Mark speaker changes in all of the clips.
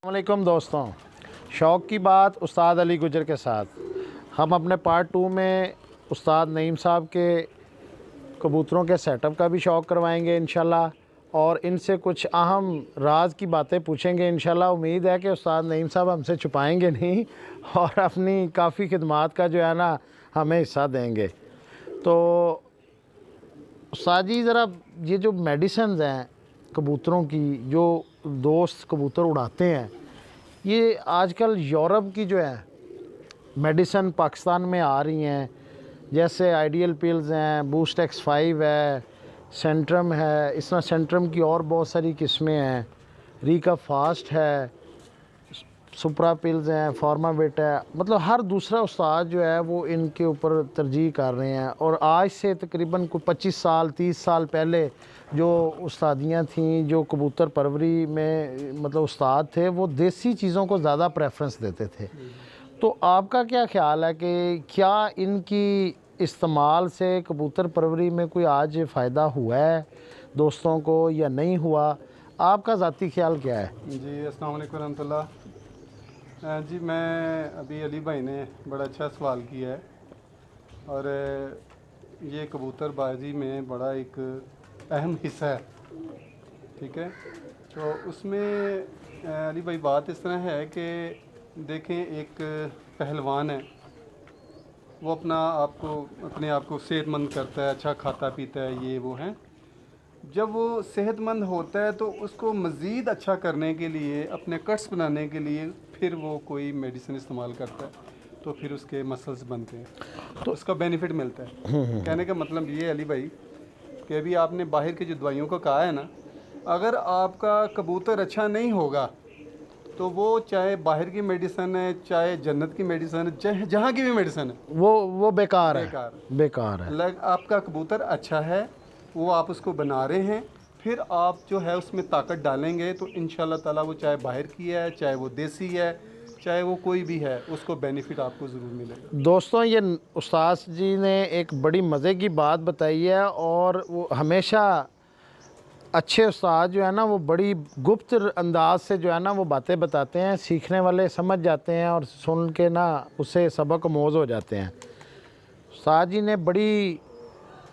Speaker 1: वालेकुम दोस्तों, शौक़ की बात उस्ताद अली गुजर के साथ हम अपने पार्ट 2 में उस्ताद नईम साहब के कबूतरों के सेटअप का भी शौक़ करवाएंगे इंशाल्लाह, और इनसे कुछ अहम राज की बातें पूछेंगे इंशाल्लाह। उम्मीद है कि उस्ताद नईम साहब हमसे छुपाएंगे नहीं और अपनी काफ़ी खिदमात का जो है ना हमें हिस्सा देंगे। तो उस्ताद जी, ज़रा ये जो मेडिसिन हैं कबूतरों की, जो दोस्त कबूतर उड़ाते हैं, ये आजकल यूरोप की जो है मेडिसिन पाकिस्तान में आ रही हैं, जैसे आइडियल पिल्स हैं, बूस्ट X5 है, सेंट्रम है, इस तरह सेंट्रम की और बहुत सारी किस्में हैं, रीका फास्ट है, सुपरा पिल्स हैं, फार्माविट है। मतलब हर दूसरा उस्ताद जो है वो इनके ऊपर तरजीह कर रहे हैं। और आज से तकरीबन कोई 25 साल 30 साल पहले जो उस्तादियाँ थीं, जो कबूतर परवरी में मतलब उस्ताद थे, वो देसी चीज़ों को ज़्यादा प्रेफरेंस देते थे। तो आपका क्या ख्याल है कि क्या इनकी इस्तेमाल से कबूतर परवरी में कोई आज फ़ायदा हुआ है दोस्तों को या नहीं हुआ? आपका ज़ाती ख्याल क्या है?
Speaker 2: जी, अस्सलाम वालेकुम रहमतुल्लाह। जी, मैं अभी अली भाई ने बड़ा अच्छा सवाल किया है, और ये कबूतरबाजी में बड़ा एक अहम हिस्सा है, ठीक है। तो उसमें अली भाई बात इस तरह है कि देखें, एक पहलवान है, वो अपने आप को सेहतमंद करता है, अच्छा खाता पीता है, ये वो है। जब वो सेहतमंद होता है तो उसको मज़ीद अच्छा करने के लिए, अपने कट्स बनाने के लिए फिर वो कोई मेडिसिन इस्तेमाल करता है, तो फिर उसके मसल्स बनते हैं, तो उसका बेनिफिट मिलता है। कहने का मतलब ये अली भाई कि अभी आपने बाहर की जो दवाइयों को कहा है ना, अगर आपका कबूतर अच्छा नहीं होगा तो वो चाहे बाहर की मेडिसिन है, चाहे जन्नत की मेडिसिन है, चाहे जहाँ की भी मेडिसिन है, वो
Speaker 1: बेकार है।
Speaker 2: आपका कबूतर अच्छा है, वो आप उसको बना रहे हैं, फिर आप जो है उसमें ताकत डालेंगे तो इंशाल्लाह ताला वो चाहे बाहर की है, चाहे वो देसी है, चाहे वो कोई भी है, उसको बेनिफिट आपको ज़रूर मिलेगा।
Speaker 1: दोस्तों, ये उस्ताद जी ने एक बड़ी मज़े की बात बताई है, और वो हमेशा अच्छे उस्ताद जो है ना वो बड़ी गुप्त अंदाज से जो है ना वो बातें बताते हैं, सीखने वाले समझ जाते हैं और सुन के ना उससे सबक आमोज़ हो जाते हैं। उस्ताद जी ने बड़ी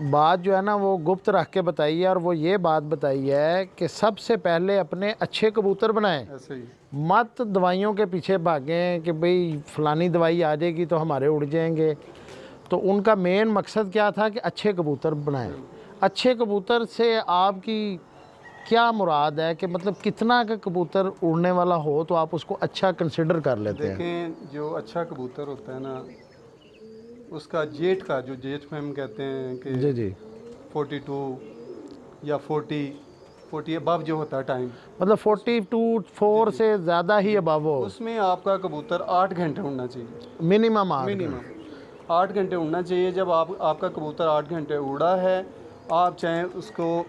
Speaker 1: बात जो है ना वो गुप्त रख के बताई है, और वो ये बात बताई है कि सबसे पहले अपने अच्छे कबूतर बनाएं,
Speaker 2: ऐसे ही
Speaker 1: मत दवाइयों के पीछे भागें कि भाई फ़लानी दवाई आ जाएगी तो हमारे उड़ जाएंगे। तो उनका मेन मकसद क्या था कि अच्छे कबूतर बनाएं। अच्छे कबूतर से आपकी क्या मुराद है कि मतलब कितना का कबूतर उड़ने वाला हो तो आप उसको अच्छा कंसिडर कर लेते हैं?
Speaker 2: देखें, जो अच्छा कबूतर होता है ना, उसका जेट में हम कहते हैं कि
Speaker 1: जी
Speaker 2: 42 या 40 अबव जो होता है टाइम,
Speaker 1: मतलब 42 से ज़्यादा ही अबव हो,
Speaker 2: उसमें आपका कबूतर 8 घंटे उड़ना चाहिए
Speaker 1: मिनिमम
Speaker 2: 8 घंटे उड़ना चाहिए। जब आपका कबूतर 8 घंटे उड़ा है, आप चाहे उसको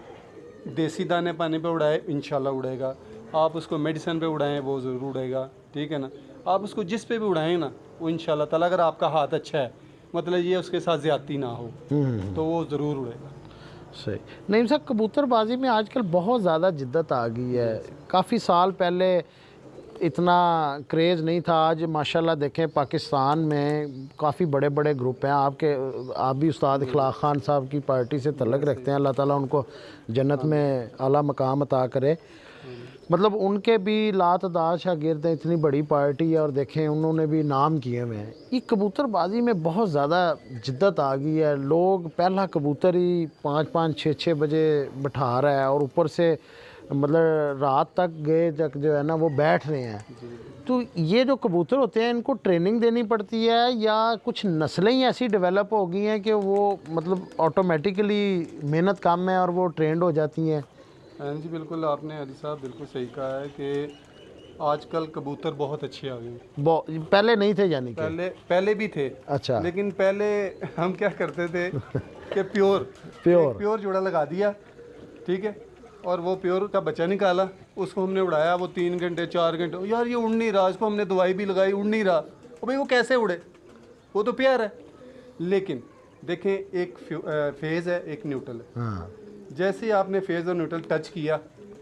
Speaker 2: देसी दाने पानी पे उड़ाए, इंशाल्लाह उड़ेगा। आप उसको मेडिसिन पे उड़ाएं, वो ज़रूर उड़ेगा, ठीक है ना। आप उसको जिस पे भी उड़ाएं ना, वो इंशाल्लाह ताला, अगर आपका हाथ अच्छा है, मतलब ये उसके साथ ज़्यादती ना हो, तो वो ज़रूर उड़ेगा।
Speaker 1: सही। नईम साहब, कबूतरबाजी में आजकल बहुत ज़्यादा जिद्दत आ गई है। काफ़ी साल पहले इतना क्रेज़ नहीं था। आज माशाल्लाह देखें पाकिस्तान में काफ़ी बड़े बड़े ग्रुप हैं। आप भी उस्ताद इखलाक ख़ान साहब की पार्टी से तल्लुक़ रखते हैं। अल्लाह ताला उनको जन्नत में आला मकाम अता करे। मतलब उनके भी लातदार शागिर्द हैं, इतनी बड़ी पार्टी है, और देखें उन्होंने भी नाम किए हुए हैं। ये कबूतरबाजी में बहुत ज़्यादा जिद्दत आ गई है। लोग पहला कबूतर ही 5-5 6-6 बजे बैठा रहा है, और ऊपर से मतलब रात तक गए तक जो है ना वो बैठ रहे हैं। तो ये जो कबूतर होते हैं, इनको ट्रेनिंग देनी पड़ती है या कुछ नस्लें ही ऐसी डेवलप हो गई हैं कि वो मतलब ऑटोमेटिकली मेहनत कम है और वो ट्रेंड हो जाती हैं?
Speaker 2: हाँ जी, बिल्कुल, आपने अली साहब बिल्कुल सही कहा है कि आजकल कबूतर बहुत अच्छे आ गए।
Speaker 1: पहले नहीं थे, यानी कि
Speaker 2: पहले भी थे।
Speaker 1: अच्छा।
Speaker 2: लेकिन पहले हम क्या करते थे कि प्योर जोड़ा लगा दिया, ठीक है, और वो प्योर का बच्चा निकाला, उसको हमने उड़ाया, वो 3 घंटे 4 घंटे, यार ये उड़ नहीं रहा, इसको हमने दवाई भी लगाई, उड़ नहीं रहा। और भाई वो कैसे उड़े, वो तो प्यार है। लेकिन देखें, एक फेज़ है, एक न्यूट्रल है।
Speaker 1: हाँ।
Speaker 2: जैसे ही आपने फेज़ और न्यूट्रल टच किया,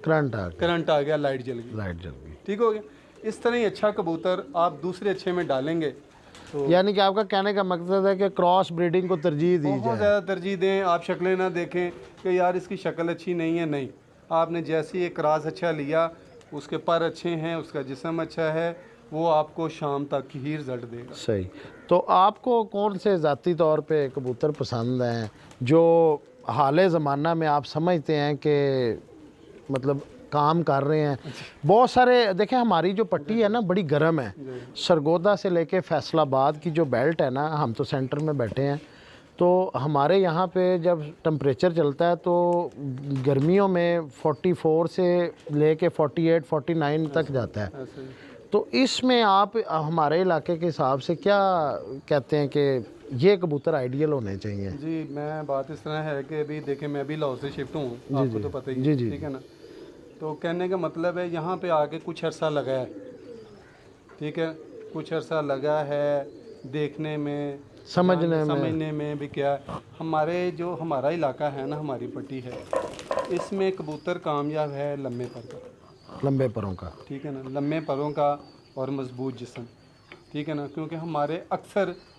Speaker 2: करंट आ गया, लाइट जल गई,
Speaker 1: ठीक
Speaker 2: हो गया। इस तरह ही अच्छा कबूतर आप दूसरे अच्छे में डालेंगे तो
Speaker 1: यानी कि आपका कहने का मकसद है कि क्रॉस ब्रीडिंग को तरजीह दी
Speaker 2: बहुत
Speaker 1: जाए।
Speaker 2: ज़्यादा तरजीह दें। आप शक्लें ना देखें कि यार इसकी शक्ल अच्छी नहीं है, नहीं, आपने जैसे ही एक क्रॉस अच्छा लिया, उसके पर अच्छे हैं, उसका जिस्म अच्छा है, वो आपको शाम तक ही रिजल्ट देगा।
Speaker 1: सही। तो आपको कौन से ज़ाती तौर पे कबूतर पसंद हैं जो हाल ज़माना में आप समझते हैं कि मतलब काम कर रहे हैं? बहुत सारे देखें, हमारी जो पट्टी है ना बड़ी गर्म है। सरगोदा से लेके फैसलाबाद की जो बेल्ट है ना, हम तो सेंटर में बैठे हैं, तो हमारे यहाँ पे जब टेम्परेचर चलता है तो गर्मियों में 44 से लेके 48 49 तक जाता है।
Speaker 2: ऐसे ही।
Speaker 1: तो इसमें आप हमारे इलाके के हिसाब से क्या कहते हैं कि ये कबूतर आइडियल होने चाहिए?
Speaker 2: जी, मैं बात इस तरह है कि अभी देखें मैं भी लाहौर से शिफ्ट हूँ, आपको तो पता ही
Speaker 1: जी,
Speaker 2: है,
Speaker 1: जी।
Speaker 2: ठीक है ना। तो कहने का मतलब है यहाँ पे आके कुछ अरसा लगा है, ठीक है, कुछ अरसा लगा है देखने में, समझने में भी क्या है। हमारे जो हमारा इलाका है ना, हमारी पट्टी है, इसमें कबूतर कामयाब है लम्बे पर का,
Speaker 1: लंबे परों का।
Speaker 2: ठीक है ना, लम्बे परों का और मजबूत जिस्म, ठीक है ना, क्योंकि हमारे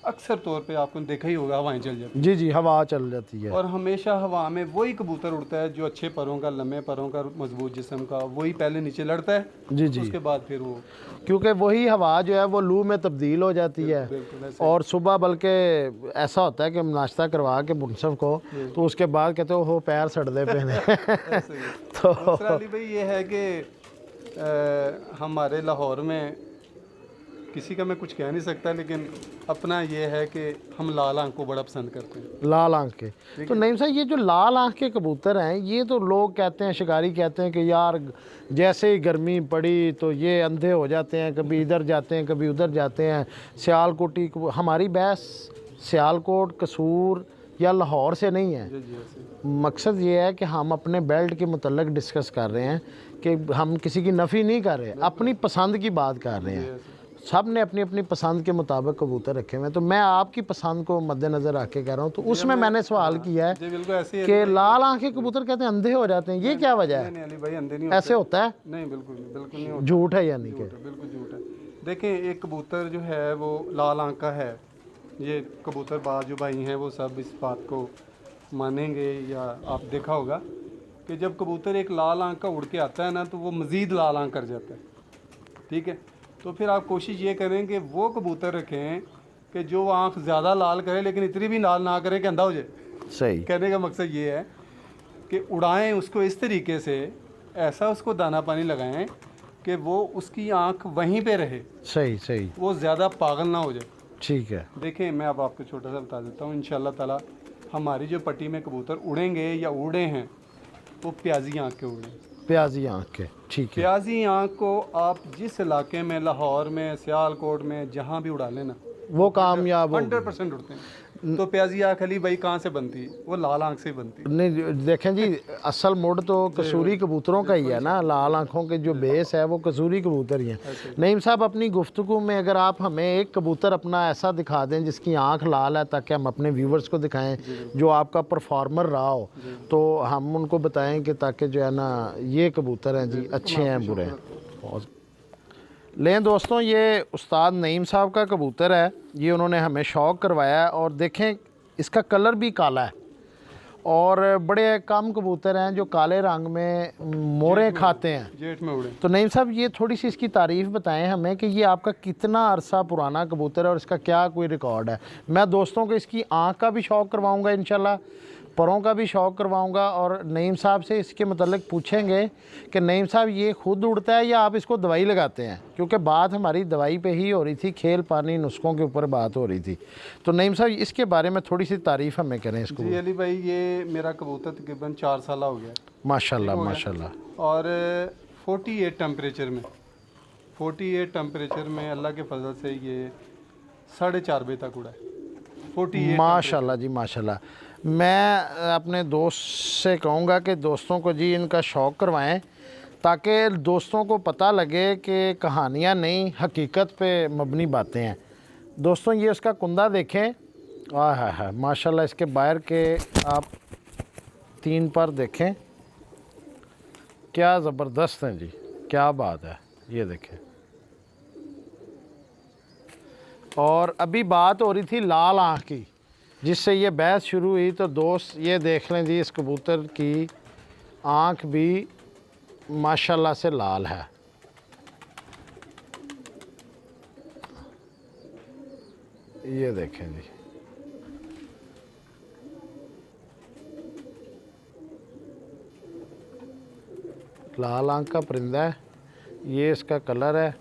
Speaker 2: अक्सर तौर पे आपको देखा ही होगा हवाएं चल जाती
Speaker 1: जी जी, हवा चल जाती है
Speaker 2: हैं और हमेशा हवा में वही कबूतर उड़ता है जो अच्छे परों का, लम्बे परों का, मजबूत जिस्म का, वही पहले नीचे लड़ता है,
Speaker 1: जी जी,
Speaker 2: उसके बाद फिर वो
Speaker 1: क्योंकि वही हवा जो है वो लू में तब्दील हो जाती है।
Speaker 2: बिल्कुल ऐसे।
Speaker 1: और सुबह बल्कि ऐसा होता है कि नाश्ता करवा के मुनसफ को, तो उसके बाद कहते हो पैर सड़दे पे ने।
Speaker 2: ऐसे ही।
Speaker 1: तो
Speaker 2: दूसरा अली भाई ये है कि हमारे लाहौर में किसी का मैं कुछ कह नहीं सकता, लेकिन अपना ये है कि हम लाल आंख को बड़ा पसंद करते हैं।
Speaker 1: लाल आंख के, तो नईम साहब ये जो लाल आंख के कबूतर हैं, ये तो लोग कहते हैं, शिकारी कहते हैं कि यार जैसे ही गर्मी पड़ी तो ये अंधे हो जाते हैं, कभी इधर जाते हैं कभी उधर जाते हैं। सियालकोटी, हमारी बहस सियालकोट, कसूर या लाहौर से नहीं है।
Speaker 2: जी जी, ऐसे।
Speaker 1: मकसद ये है कि हम अपने बेल्ट के मुतल्लिक डिस्कस कर रहे हैं कि हम किसी की नफ़ी नहीं कर रहे, अपनी पसंद की बात कर रहे हैं। सब ने अपनी अपनी पसंद के मुताबिक कबूतर रखे हुए हैं, तो मैं आपकी पसंद को मद्देनज़र रख के कह रहा हूँ। तो उसमें मैंने सवाल किया
Speaker 2: जी
Speaker 1: है
Speaker 2: बिल्कुल ऐसे ही है।
Speaker 1: कि लाल आंखें कबूतर कहते हैं अंधे हो जाते हैं, ये क्या वजह
Speaker 2: नहीं
Speaker 1: है?
Speaker 2: नहीं अली भाई, अंधे नहीं
Speaker 1: ऐसे होता है?
Speaker 2: होते। नहीं बिल्कुल नहीं, बिल्कुल नहीं होता।
Speaker 1: झूठ है यानी कि?
Speaker 2: झूठ है, बिल्कुल झूठ है। देखें, एक कबूतर जो है वो लाल आंख का है, ये कबूतरबाज जो भाई हैं वो सब इस बात को मानेंगे, या आप देखा होगा कि जब कबूतर एक लाल आंख का उड़ के आता है ना, तो वो मज़ीद लाल आंख कर जाता है, ठीक है। तो फिर आप कोशिश ये करें कि वो कबूतर रखें कि जो आंख ज़्यादा लाल करे लेकिन इतनी भी लाल ना करे कि अंधा हो जाए।
Speaker 1: सही।
Speaker 2: कहने का मकसद ये है कि उड़ाएं उसको इस तरीके से, ऐसा उसको दाना पानी लगाएं कि वो उसकी आंख वहीं पे रहे,
Speaker 1: सही सही,
Speaker 2: वो ज़्यादा पागल ना हो जाए।
Speaker 1: ठीक है।
Speaker 2: देखें, मैं अब आपको छोटा सा बता देता हूँ। इंशाल्लाह ताला हमारी जो पट्टी में कबूतर उड़ेंगे या उड़े हैं, वो प्याजी आंख के उड़े,
Speaker 1: प्याजी आंख के, ठीक है।
Speaker 2: प्याजी आंख को आप जिस इलाके में, लाहौर में, सियालकोट में, जहाँ भी उड़ा लेना,
Speaker 1: वो कामयाब हो।
Speaker 2: 100% उड़ते हैं। तो प्याजी आंख अली भाई कहाँ से बनती है? वो लाल आंख से ही बनती है।
Speaker 1: नहीं देखें जी, असल मुड तो कसूरी कबूतरों का ही है ना, लाल आंखों के जो बेस है वो कसूरी कबूतर ही हैं। नईम साहब, अपनी गुफ्तगू में अगर आप हमें एक कबूतर अपना ऐसा दिखा दें जिसकी आंख लाल है, ताकि हम अपने व्यूवर्स को दिखाएं जो आपका परफॉर्मर रहा हो, तो हम उनको बताएं कि ताकि जो है ना ये कबूतर हैं जी, अच्छे हैं बुरे हैं। लें दोस्तों, ये उस्ताद नईम साहब का कबूतर है, ये उन्होंने हमें शौक़ करवाया है। और देखें इसका कलर भी काला है, और बड़े कम कबूतर हैं जो काले रंग में मोरे खाते हैं,
Speaker 2: जेठ में उड़े।
Speaker 1: तो नईम साहब ये थोड़ी सी इसकी तारीफ़ बताएं हमें कि ये आपका कितना अरसा पुराना कबूतर है और इसका क्या कोई रिकॉर्ड है। मैं दोस्तों को इसकी आँख का भी शौक़ करवाऊँगा इंशाल्लाह, परों का भी शौक़ करवाऊँगा, और नईम साहब से इसके मतलब पूछेंगे कि नईम साहब ये खुद उड़ता है या आप इसको दवाई लगाते हैं, क्योंकि बात हमारी दवाई पे ही हो रही थी, खेल पानी नुस्खों के ऊपर बात हो रही थी। तो नईम साहब इसके बारे में थोड़ी सी तारीफ़ हमें करें इसको।
Speaker 2: जी अली भाई, ये मेरा कबूतर तकरीबन 4 साल हो गया।
Speaker 1: माशाल्लाह माशाल्लाह।
Speaker 2: और 48 टेम्परेचर में, 48 टेम्परेचर में अल्लाह के फजल से ये 4:30 बजे तक उड़ा है। 48
Speaker 1: माशाल्लाह जी माशाल्लाह। मैं अपने दोस्त से कहूँगा कि दोस्तों को जी इनका शौक़ करवाएं, ताकि दोस्तों को पता लगे कि कहानियाँ नहीं, हकीकत पे मबनी बातें हैं। दोस्तों ये उसका कुंदा देखें, आहा माशाल्लाह, इसके बाहर के आप 3 पर देखें, क्या ज़बरदस्त हैं जी, क्या बात है। ये देखें और अभी बात हो रही थी लाल आँख की, जिससे ये बहस शुरू हुई। तो दोस्त ये देख लें जी, इस कबूतर की आँख भी माशाल्लाह से लाल है। ये देखें जी, लाल आँख का परिंदा है, ये इसका कलर है।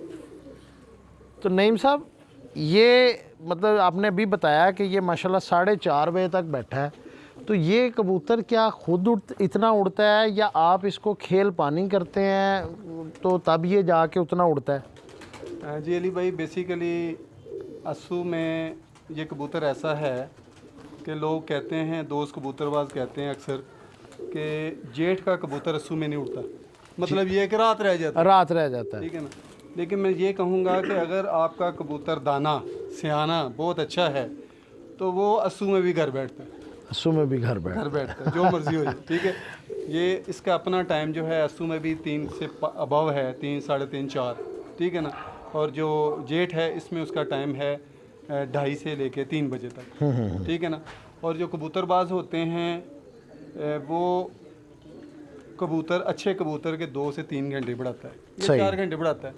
Speaker 1: तो नईम साहब, ये मतलब आपने अभी बताया कि ये माशाल्लाह 4:30 बजे तक बैठा है। तो ये कबूतर क्या खुद इतना उड़ता है या आप इसको खेल पानी करते हैं तो तब ये जाके उतना उड़ता है?
Speaker 2: जी अली भाई, बेसिकली अस्सू में ये कबूतर ऐसा है कि लोग कहते हैं, दोस्त कबूतरबाज कहते हैं अक्सर कि जेठ का कबूतर अस्सू में नहीं उड़ता। मतलब ये कि रात रह जाता है,
Speaker 1: रात रह जाता है।
Speaker 2: ठीक है ना। लेकिन मैं ये कहूँगा कि अगर आपका कबूतर दाना सियाना बहुत अच्छा है तो वो अस्सू में भी घर बैठता है,
Speaker 1: अस्सू में भी घर
Speaker 2: बैठता है, जो मर्जी हो जाए, ठीक है। ये इसका अपना टाइम जो है अस्सू में भी 3 से अबव है, 3, 3:30, 4, ठीक है ना। और जो जेठ है इसमें उसका टाइम है 2:30 से लेके 3 बजे तक, ठीक है ना। और जो कबूतरबाज होते हैं वो कबूतर अच्छे कबूतर के 2 से 3 घंटे बढ़ाता है या 4 घंटे बढ़ाता है,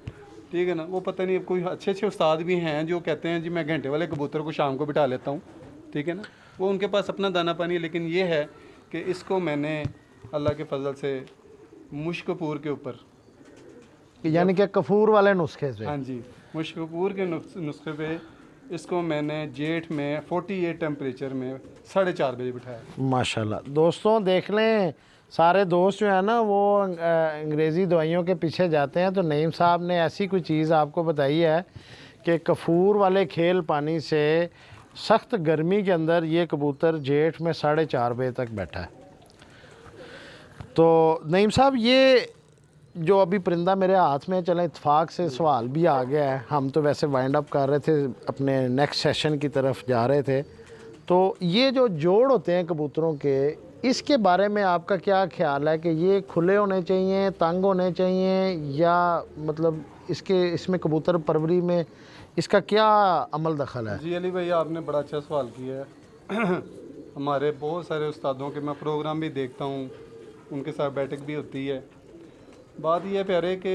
Speaker 2: ठीक है ना। वो पता नहीं, कोई अच्छे अच्छे उस्ताद भी हैं जो कहते हैं जी मैं घंटे वाले कबूतर को शाम को बिठा लेता हूँ, ठीक है ना। वो उनके पास अपना दाना पानी है। लेकिन ये है कि इसको मैंने अल्लाह के फजल से मुश्कपूर के ऊपर,
Speaker 1: यानी कि कफूर वाले नुस्खे से,
Speaker 2: हाँ जी, मुश्कपूर के नुस्खे पे इसको मैंने जेठ में 48 टेम्परेचर में 4:30 बजे बिठाया।
Speaker 1: माशाल्लाह। दोस्तों देख लें, सारे दोस्त जो है ना वो अंग्रेज़ी दवाइयों के पीछे जाते हैं। तो नईम साहब ने ऐसी कोई चीज़ आपको बताई है कि कफूर वाले खेल पानी से सख्त गर्मी के अंदर ये कबूतर जेठ में 4:30 बजे तक बैठा है। तो नईम साहब, ये जो अभी परिंदा मेरे हाथ में, चले इत्फाक से सवाल भी आ गया है, हम तो वैसे वाइंड अप कर रहे थे, अपने नेक्स्ट सेशन की तरफ जा रहे थे। तो ये जो जोड़ होते हैं कबूतरों के, इसके बारे में आपका क्या ख्याल है कि ये खुले होने चाहिए, तंग होने चाहिए, या मतलब इसमें कबूतर परवरी में इसका क्या अमल दखल है?
Speaker 2: जी अली भाई, आपने बड़ा अच्छा सवाल किया है। हमारे बहुत सारे उस्तादों के मैं प्रोग्राम भी देखता हूँ, उनके साथ बैठक भी होती है। बात यह प्यारे कि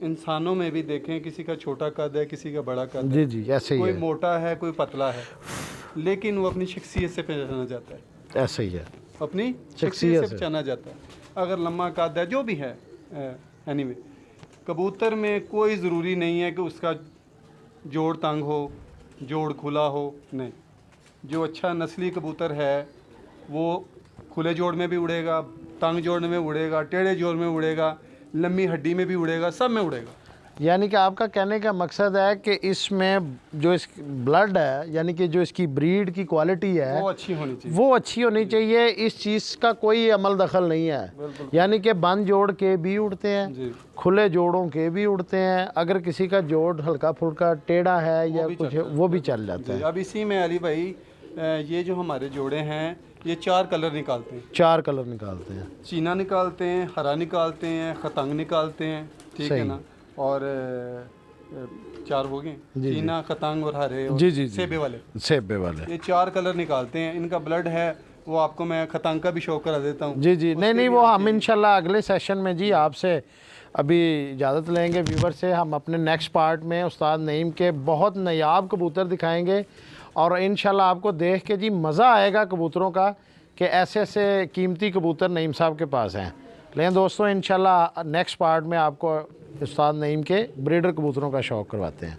Speaker 2: इंसानों में भी देखें, किसी का छोटा कद है, किसी का बड़ा कद
Speaker 1: जी
Speaker 2: है,
Speaker 1: जी, ऐसे ही
Speaker 2: कोई
Speaker 1: है,
Speaker 2: मोटा है, कोई पतला है, लेकिन वो अपनी शख्सियत से पहचाना जाता है,
Speaker 1: ऐसे ही है,
Speaker 2: अपनी शख्सियत से पहचाना जाता है। अगर लम्बा कद है, जो भी है, एनीवे कबूतर में कोई ज़रूरी नहीं है कि उसका जोड़ तंग हो, जोड़ खुला हो, नहीं। जो अच्छा नस्ली कबूतर है वो खुले जोड़ में भी उड़ेगा, तंग जोड़ में उड़ेगा, टेढ़े जोड़ में उड़ेगा, लंबी हड्डी में भी उड़ेगा, सब में उड़ेगा।
Speaker 1: यानी कि आपका कहने का मकसद है कि इसमें जो इस ब्लड है, यानी कि जो इसकी ब्रीड की क्वालिटी है
Speaker 2: वो अच्छी होनी चाहिए,
Speaker 1: वो अच्छी होनी चाहिए। इस चीज़ का कोई अमल दखल नहीं है। यानी कि बंद जोड़ के भी उड़ते हैं
Speaker 2: जी।
Speaker 1: खुले जोड़ों के भी उड़ते हैं। अगर किसी का जोड़ हल्का फुल्का टेढ़ा है या कुछ है, वो भी चल जाता है।
Speaker 2: अब इसी में अली भाई, ये जो हमारे जोड़े हैं ये 4 कलर निकालते हैं,
Speaker 1: 4 कलर निकालते हैं।
Speaker 2: चीना निकालते हैं, हरा निकालते हैं, खतंग निकालते हैं, ठीक है ना। और 4 हो गए, चीना, खतंग और हरे और
Speaker 1: जी जी जी,
Speaker 2: सेबे वाले,
Speaker 1: सेबे वाले,
Speaker 2: ये 4 कलर निकालते हैं। इनका ब्लड है वो आपको मैं खतंग का भी शो करा देता हूँ।
Speaker 1: जी जी, नहीं वो हम इंशाल्लाह अगले सेशन में जी आपसे अभी इजाज़त लेंगे व्यूवर से। हम अपने नेक्स्ट पार्ट में उस्ताद नईम के बहुत नायाब कबूतर दिखाएंगे और इंशाल्लाह आपको देख के जी मज़ा आएगा कबूतरों का कि ऐसे ऐसे कीमती कबूतर नईम साहब के पास हैं। लेकिन दोस्तों इंशाल्लाह नेक्स्ट पार्ट में आपको उस्ताद नईम के ब्रीडर कबूतरों का शौक़ करवाते हैं।